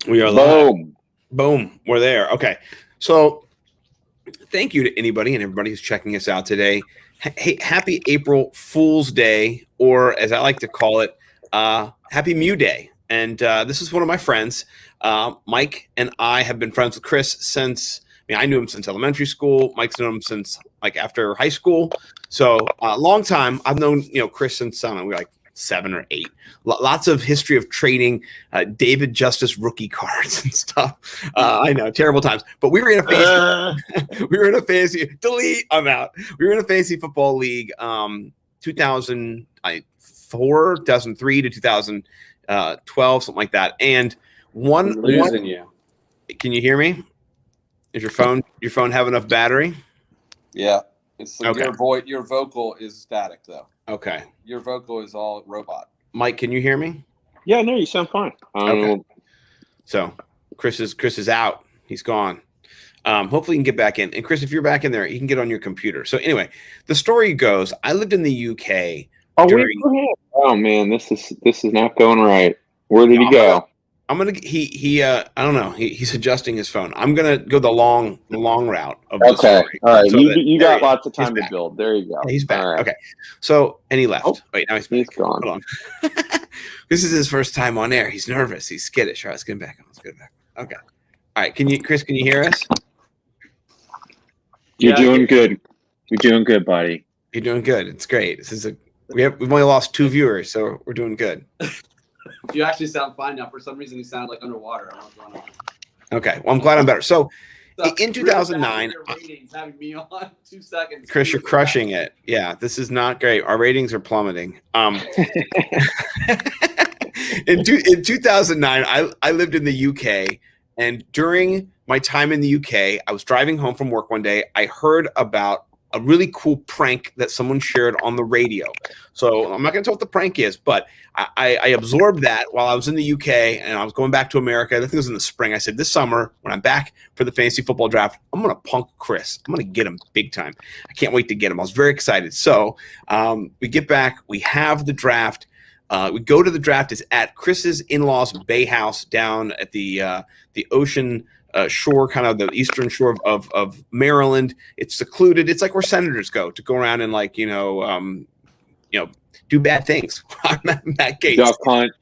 We are live. Boom. Boom. We're there. Okay. So thank you to anybody and everybody who's checking us out today. Hey, happy April Fool's Day, or as I like to call it, Happy Mew Day. And this is one of my friends. Mike and I have been friends with Chris since, I knew him since elementary school. Mike's known him since like after high school. So a long time. I've known, Chris since we're like 7 or 8. Lots of history of trading David Justice rookie cards and stuff. I know, terrible times. But we were in a fantasy. Delete. I'm out. We were in a fantasy football league, 2004, 2003 to 2012, something like that. And I'm losing you. Can you hear me? Is your phone have enough battery? Yeah. It's like Okay. your vocal is static though. Okay. Your vocal is all robot. Mike, can you hear me? Yeah, no, you sound fine. Okay. So Chris is out. He's gone. Hopefully you can get back in. And Chris, if you're back in there, you can get on your computer. So anyway, the story goes, I lived in the UK. Oh man, this is not going right. Where did he go? I'm gonna I don't know. He's adjusting his phone. I'm gonna go the long route of the Okay. story. All right. So You got lots of He's time to back. build. There you go. Yeah, he's back. All right. Okay. So and he left. Oh, Wait, now he's he's back. gone. Hold on. This is his first time on air. He's nervous. He's skittish. All right, let's get him back. Okay. All right. Chris, can you hear us? You're doing good. You're doing good, buddy. You're doing good. It's great. We've only lost 2 viewers, so we're doing good. You actually sound fine now. For some reason, you sound like underwater. I don't know what's going on. Okay. Well, I'm glad I'm better. So So, in 2009, your ratings having me on 2 seconds. Chris, you're crushing it. Yeah, this is not great. Our ratings are plummeting. In 2009, I lived in the UK, and during my time in the UK, I was driving home from work one day. I heard about a really cool prank that someone shared on the radio. So I'm not going to tell what the prank is, but I absorbed that while I was in the UK and I was going back to America. I think it was in the spring. I said, this summer, when I'm back for the fantasy football draft, I'm going to punk Chris. I'm going to get him big time. I can't wait to get him. I was very excited. So we get back. We have the draft. We go to the draft. It's at Chris's in-laws' bay house down at the ocean shore, kind of the eastern shore of Maryland. It's secluded. It's like where senators go around and do bad things. Matt Gates, Duck hunt.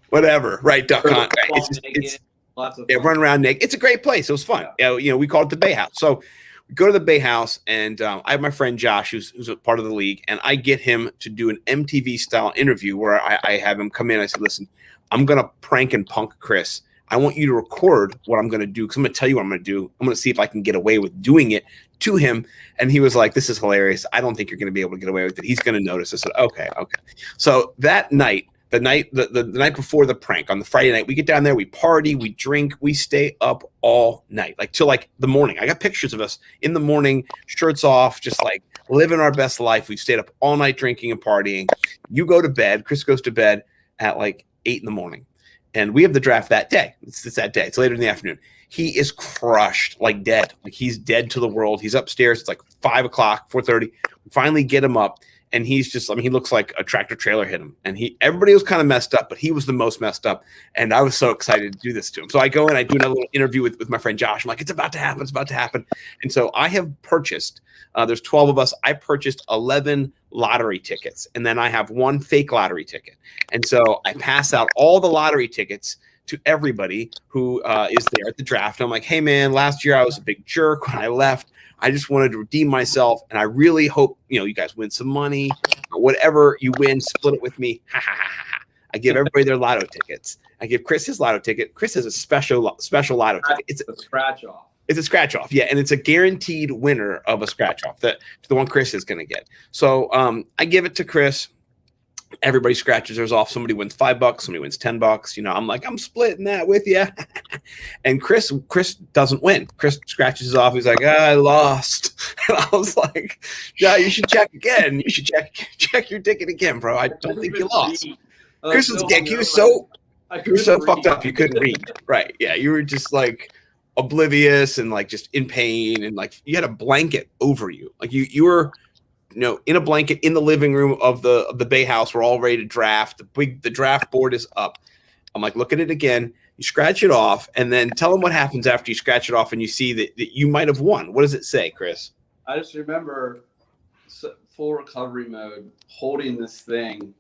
whatever, right? Duck hunt. Right? It's Lots of run around naked. It's a great place. It was fun. We call it the Bay House. So we go to the Bay House, and I have my friend Josh, who's a part of the league, and I get him to do an MTV style interview where I have him come in. I said, listen, I'm gonna prank and punk Chris. I want you to record what I'm going to do because I'm going to tell you what I'm going to do. I'm going to see if I can get away with doing it to him. And he was like, this is hilarious. I don't think you're going to be able to get away with it. He's going to notice. I said, okay. So that night, the night before the prank, on the Friday night, we get down there, we party, we drink, we stay up all night, like till like the morning. I got pictures of us in the morning, shirts off, just like living our best life. We stayed up all night drinking and partying. You go to bed. Chris goes to bed at like 8 in the morning. And we have the draft that day. It's that day. It's later in the afternoon. He is crushed, like dead. Like he's dead to the world. He's upstairs. It's like 5 o'clock, 4:30. We finally get him up, and he's just, he looks like a tractor trailer hit him. And everybody was kind of messed up, but he was the most messed up. And I was so excited to do this to him. So I go in, I do another little interview with my friend Josh. I'm like, it's about to happen. It's about to happen. And so I have purchased, there's 12 of us. I purchased 11 lottery tickets, and then I have 1 fake lottery ticket. And so I pass out all the lottery tickets to everybody who is there at the draft. I'm like, hey man, last year I was a big jerk when I left. I just wanted to redeem myself, and I really hope you guys win some money. Or whatever you win, split it with me. Ha ha ha ha. I give everybody their lotto tickets. I give Chris his lotto ticket. Chris has a special lotto ticket. It's a scratch off. It's a scratch off, yeah, and it's a guaranteed winner of a scratch off. The one Chris is going to get. So I give it to Chris. Everybody scratches theirs off. Somebody wins $5. Somebody wins $10. I'm like, I'm splitting that with you. And Chris doesn't win. Chris scratches it off. He's like, I lost. And I was like, yeah, you should check again. You should check your ticket again, bro. I don't think you lost. Chris was so fucked up you couldn't read. Right? Yeah, you were just like oblivious and like just in pain, and like you had a blanket over you. Like you were in a blanket in the living room of the Bay House. We're all ready to draft. The draft board is up. I'm like, look at it again. You scratch it off, and then tell them what happens after you scratch it off and you see that you might have won. What does it say, Chris? I just remember full recovery mode, holding this thing,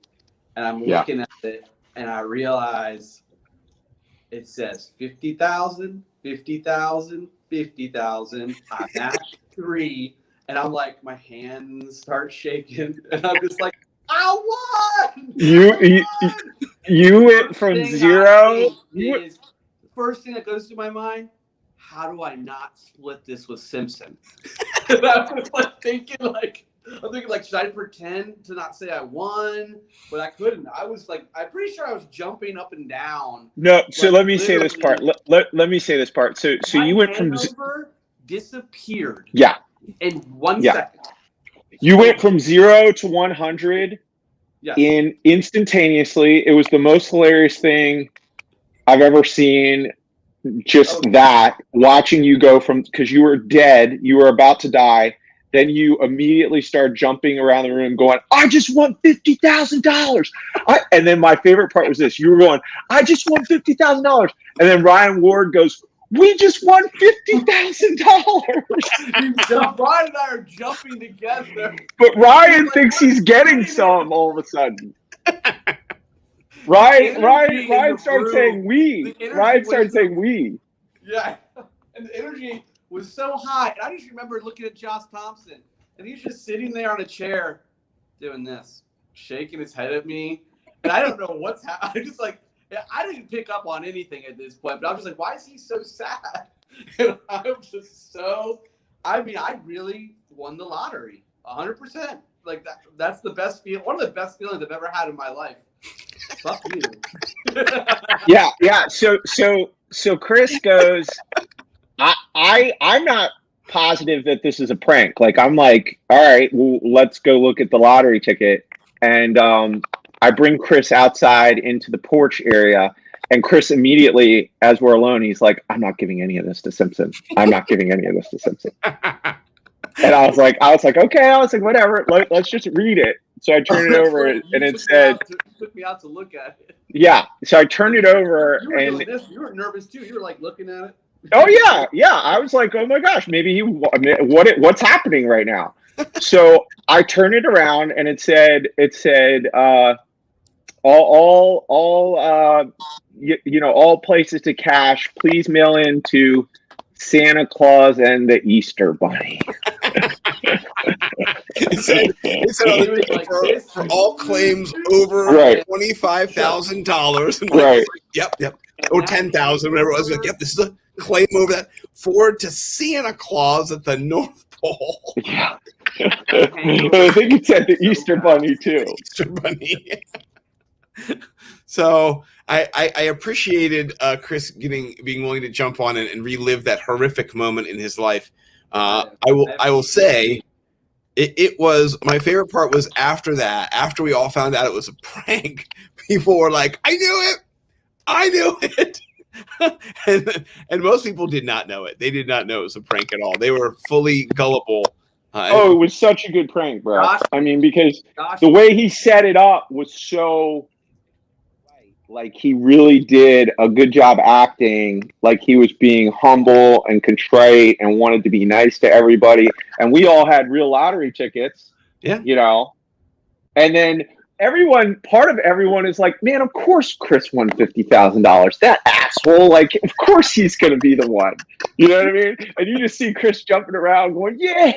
and I'm looking at it, and I realize it says 50,000, 50,000, 50,000. I matched 3, and I'm like, my hands start shaking, and I'm just like, I won! You went from 0. First thing that goes through my mind, how do I not split this with Simpson? And I was like thinking should I pretend to not say I won? But I couldn't. I was like, I'm pretty sure I was jumping up and down. No, so let me say this part. Let me say this part. So you went from disappeared. Yeah. In 1 second. You went from 0 to 100 in instantaneously. It was the most hilarious thing I've ever seen. Just that, watching you go from, because you were dead, you were about to die, then you immediately start jumping around the room going, I just won $50,000. And then my favorite part was this. You were going, I just won $50,000. And then Ryan Ward goes, we just won $50,000. Ryan and I are jumping together. But Ryan thinks he's getting some all of a sudden. Ryan started saying we. Ryan started saying we. Yeah. And the energy was so high. And I just remember looking at Josh Thompson, and he's just sitting there on a chair doing this, shaking his head at me. And I don't know what's happening. I'm just like, I didn't pick up on anything at this point, but I was just like, why is he so sad? And I'm just so, I really won the lottery 100%. Like that's the best feeling, one of the best feelings I've ever had in my life. Fuck you. Yeah. So Chris goes, I'm not positive that this is a prank. Like, I'm like, all right, well, let's go look at the lottery ticket. And I bring Chris outside into the porch area, and Chris immediately, as we're alone, he's like, I'm not giving any of this to Simpson. I'm not giving any of this to Simpson. And I was like, okay. I was like, whatever. Let's just read it. So I turned it over, and it said, took me out to look at it. Yeah. So I turned it over, and you were nervous too. You were like looking at it. Oh yeah. I was like, oh my gosh, maybe what's happening right now? So I turned it around, and it said, all places to cash. Please mail in to Santa Claus and the Easter Bunny. For all claims over $25,000. Right. Yep. Or 10,000, whatever it was. Like, yep, this is a claim over that. Forward to Santa Claus at the North Pole. Yeah. I think it said the Easter Bunny too. Easter Bunny. So I appreciated Chris being willing to jump on and relive that horrific moment in his life. I will say it was, my favorite part was after that, after we all found out it was a prank, people were like, I knew it. and most people did not know it. They did not know it was a prank at all. They were fully gullible. It was such a good prank, bro. Because the way he set it up was so, like, he really did a good job acting, like he was being humble and contrite and wanted to be nice to everybody. And we all had real lottery tickets, and then part of everyone is like, man, of course Chris won $50,000. That asshole, like, of course he's going to be the one. You know what I mean? And you just see Chris jumping around going, yeah.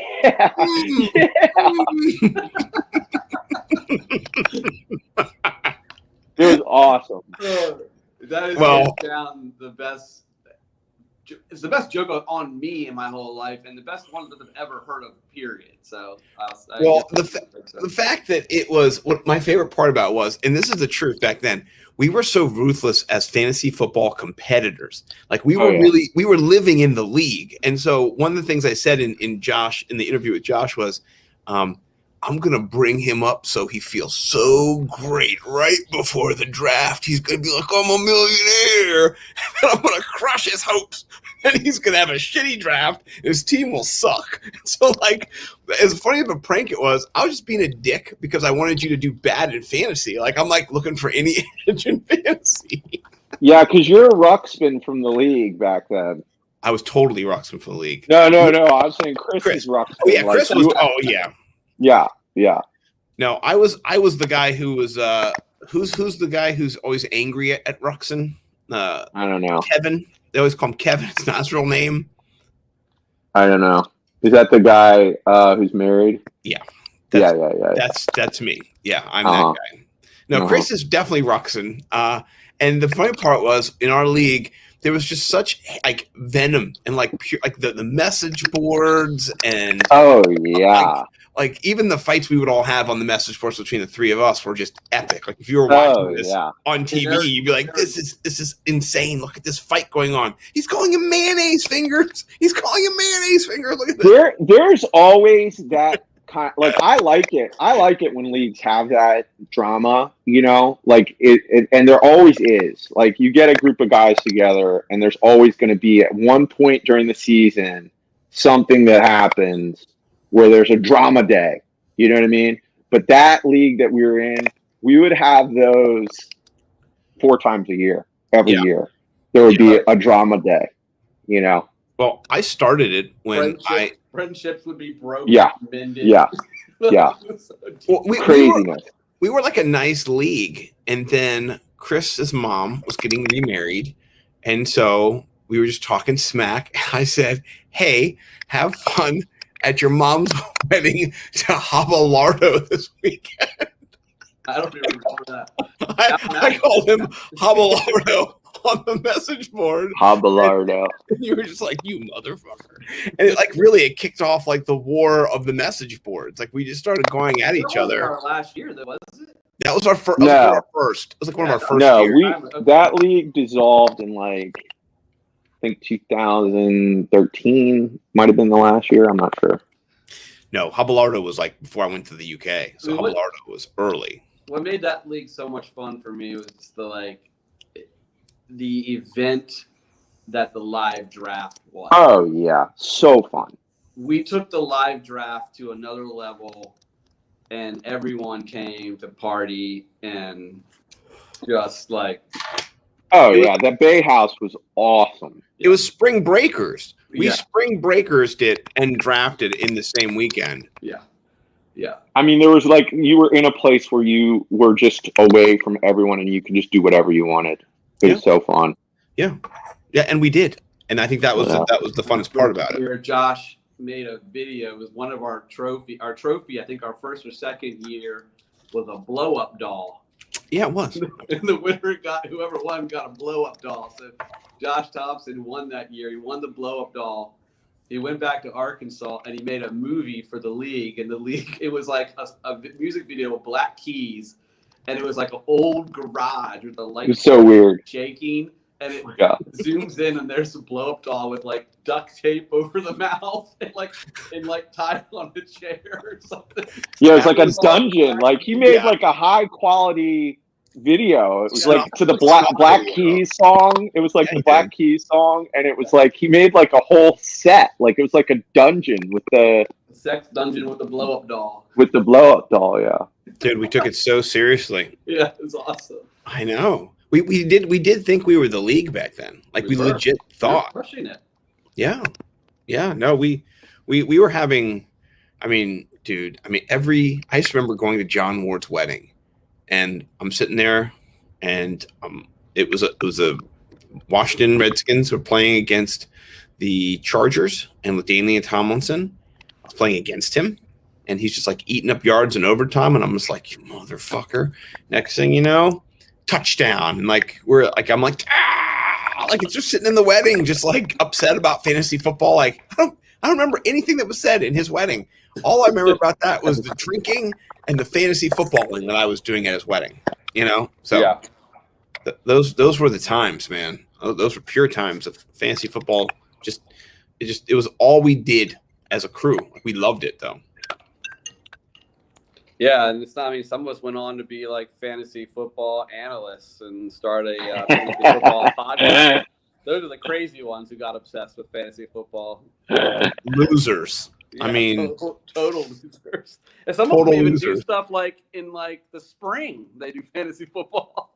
It was awesome. That is down the best. It's the best joke on me in my whole life, and the best one that I've ever heard of. Period. So, the fact that it was, what my favorite part about it was, and this is the truth. Back then, we were so ruthless as fantasy football competitors. Like, we were living in the league, and so one of the things I said in the interview with Josh was, I'm going to bring him up so he feels so great right before the draft. He's going to be like, I'm a millionaire. And I'm going to crush his hopes. And he's going to have a shitty draft. And his team will suck. So, like, as funny of a prank it was, I was just being a dick because I wanted you to do bad in fantasy. Like, I'm, like, looking for any edge in fantasy. Yeah, because you're a ruckman from the league back then. I was totally Ruxpin for the league. No. I was saying Chris is ruckman. Oh yeah, Chris was. You, Yeah. Yeah. No, I was the guy who was. Who's the guy who's always angry at Ruxin? I don't know. Kevin. They always call him Kevin. It's not his real name. I don't know. Is that the guy who's married? Yeah. Yeah. That's me. Yeah, I'm that guy. No, Chris is definitely Ruxin. And the funny part was in our league, there was just such like venom and like pure, like the message boards and like even the fights we would all have on the message boards between the three of us were just epic. Like if you were watching this on TV, you'd be like, "This is insane! Look at this fight going on. He's calling him mayonnaise fingers. He's calling him mayonnaise fingers. Look at this." There's always that kind. Like I like it. I like it when leagues have that drama. You know, like it and there always is. Like you get a group of guys together, and there's always going to be at one point during the season something that happens where there's a drama day, you know what I mean? But that league that we were in, we would have those 4 times a year, every year. There would be a drama day, you know? Well, I started it when friendships would be broken. Yeah. Mended. Yeah. Well, Craziness. We were like a nice league. And then Chris's mom was getting remarried. And so we were just talking smack. I said, hey, have fun at your mom's wedding to Habelardo this weekend. I don't even remember that. I called him Habelardo on the message board. Habelardo. And you were just like, you motherfucker. And it kicked off like the war of the message boards. Like we just started going at each other. Our last year, though, was it? That was our first. It was like one of our first years. That league dissolved in like I think 2013 might have been the last year. I'm not sure. No, Habelardo was like before I went to the UK. So Habelardo was early. What made that league so much fun for me was the event that the live draft was. Oh yeah, so fun. We took the live draft to another level, and everyone came to party and just like. Oh yeah, that Bay House was awesome. It was spring breakers. We spring breakers did and drafted in the same weekend. Yeah. Yeah. I mean, there was like you were in a place where you were just away from everyone and you could just do whatever you wanted. It was so fun. Yeah. Yeah, and we did. And I think that was the funnest part about it. Josh made a video. It was one of our trophy, I think our first or second year was a blow up doll. Yeah, it was. And the winner whoever won got a blow up doll. So Josh Thompson won that year. He won the blow up doll. He went back to Arkansas and he made a movie for the league. And the league, it was like a music video with Black Keys. And it was like an old garage with the lights. It's so weird. Shaking. And it zooms in and there's a blow up doll with like duct tape over the mouth and tied on the chair or something. Yeah, it was like a dungeon. Like he made like a high quality video. It was like to the Black Keys song. It was like the Black Keys song, and it was like he made like a whole set. Like it was like a dungeon with the sex dungeon with the blow up doll. With the blow up doll, yeah. Dude, we took it so seriously. Yeah, it was awesome. I know. We did think we were the league back then. Like we legit thought. We were pushing it. Yeah. Yeah. No, we were having. I mean, dude. I mean, I just remember going to John Ward's wedding, and I'm sitting there, and it was a Washington Redskins were playing against the Chargers, and with Damian Tomlinson, I was playing against him, and he's just like eating up yards in overtime, and I'm just like, you motherfucker. Next thing you know, touchdown, and like I'm like it's just sitting in the wedding, just like upset about fantasy football. Like I don't remember anything that was said in his wedding. All I remember about that was the drinking and the fantasy footballing that I was doing at his wedding. You know, so those were the times, man. Those were pure times of fantasy football. It was all we did as a crew. We loved it though. Yeah, and it's not. I mean, some of us went on to be like fantasy football analysts and start a fantasy football podcast. Those are the crazy ones who got obsessed with fantasy football. Losers. Yeah, I mean, total losers. And some of them even do stuff like in like the spring. They do fantasy football.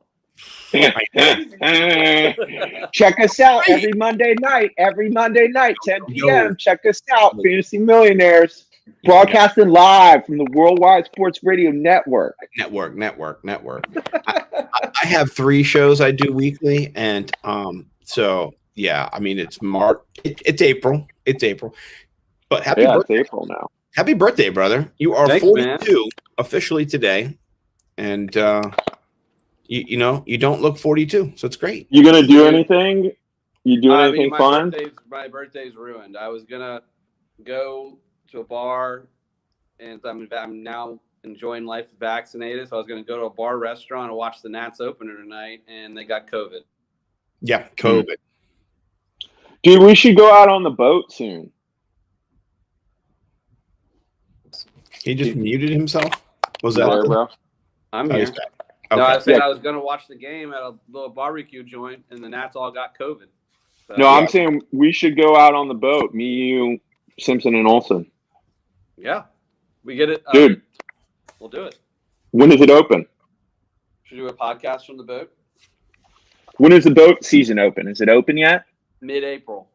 Check us out every Monday night. 10 p.m. Check us out, Fantasy Millionaires. Broadcasting live from the Worldwide Sports Radio Network. I have 3 shows I do weekly, and so yeah, I mean it's March. It's April. But happy birthday. It's April now. Happy birthday, brother! You are 42 officially today, and you know you don't look 42, so it's great. You gonna do anything? You do anything fun? My birthday's ruined. I was gonna go to a bar, and I'm now enjoying life vaccinated. So I was going to go to a bar restaurant and watch the Nats opener tonight, and they got COVID. Yeah, COVID. Dude, we should go out on the boat soon. He just muted himself. Was that there, bro? I'm here. Okay. No, I said I was going to watch the game at a little barbecue joint, and the Nats all got COVID. So, no, I'm saying we should go out on the boat. Me, you, Simpson, and Olsen. Yeah, we get it, dude. We'll do it. When is it open? Should we do a podcast from the boat? When is the boat season open? Is it open yet? Mid-April.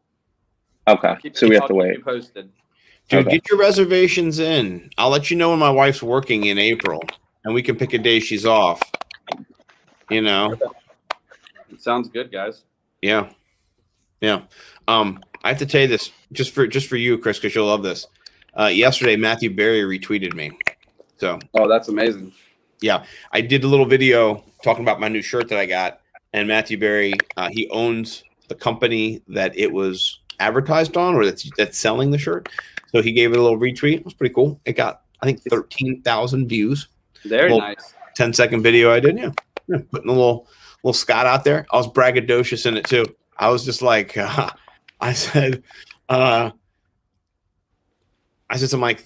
Okay, so we have to wait. Posted. Dude, get your reservations in. I'll let you know when my wife's working in April, and we can pick a day she's off. You know. It sounds good, guys. Yeah. I have to tell you this just for you, Chris, because you'll love this. Yesterday, Matthew Berry retweeted me. So, that's amazing. Yeah, I did a little video talking about my new shirt that I got, and Matthew Berry, he owns the company that it was advertised on, or that's selling the shirt. So he gave it a little retweet. It was pretty cool. It got, I think, 13,000 views. Very nice. 10-second video I did. Yeah, putting a little Scott out there. I was braggadocious in it too. I was just like, I said to Mike,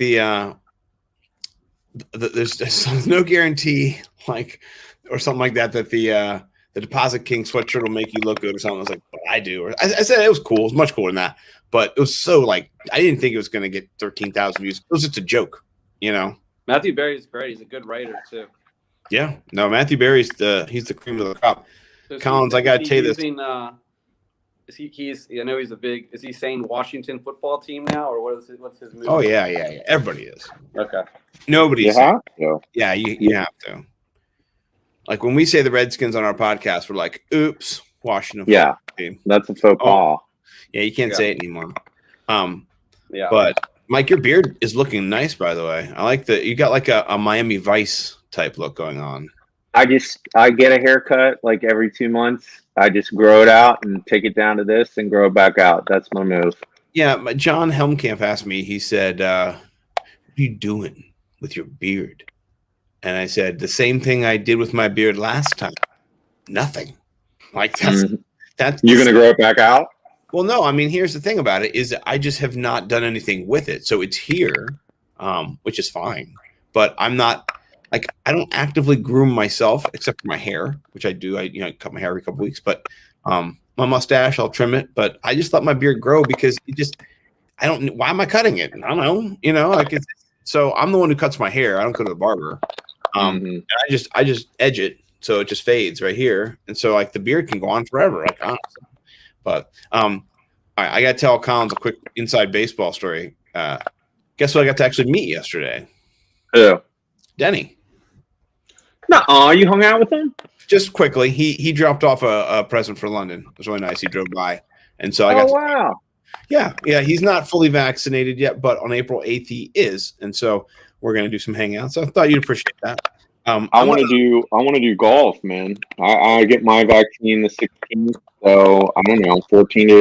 there's no guarantee, like, or something like that the Deposit King sweatshirt will make you look good or something. I was like, but I do. Or I said it was cool. It was much cooler than that. But it was so, like, I didn't think it was going to get 13,000 views. It was just a joke, you know. Matthew Berry's great. He's a good writer too. Yeah. No, Matthew Berry's he's the cream of the crop. So Collins, I got to tell you this. I know he's is he saying Washington football team now, or what's his move? Oh, yeah. Everybody is. Okay. Nobody's. You have to. Yeah, you have to. Like when we say the Redskins on our podcast, we're like, oops, Washington football team. That's a faux pas. Yeah, you can't say it anymore. Yeah. But Mike, your beard is looking nice, by the way. I like you got like a Miami Vice type look going on. I get a haircut like every 2 months. I just grow it out and take it down to this and grow it back out. That's my move. Yeah, John Helmkamp asked me, he said, what are you doing with your beard? And I said, the same thing I did with my beard last time. Nothing. Like that's you're going to grow it back out? Well, no, I mean, here's the thing about it is that I just have not done anything with it. So it's here, which is fine. But I'm not like, I don't actively groom myself except for my hair, which I do. I cut my hair every couple weeks, but my mustache, I'll trim it, but I just let my beard grow because why am I cutting it? I don't know, like so I'm the one who cuts my hair. I don't go to the barber. And I just edge it. So it just fades right here. And so like the beard can go on forever. Like, honestly. But all right, I got to tell Collins a quick inside baseball story. Guess what I got to actually meet yesterday? Who? Denny. No, you hung out with him? Just quickly, he dropped off a present for London. It was really nice. He drove by, and so I got. Wow. Yeah. He's not fully vaccinated yet, but on April 8th he is, and so we're gonna do some hangouts. So I thought you'd appreciate that. I want to do golf, man. I get my vaccine the 16th, so I don't know, 14 days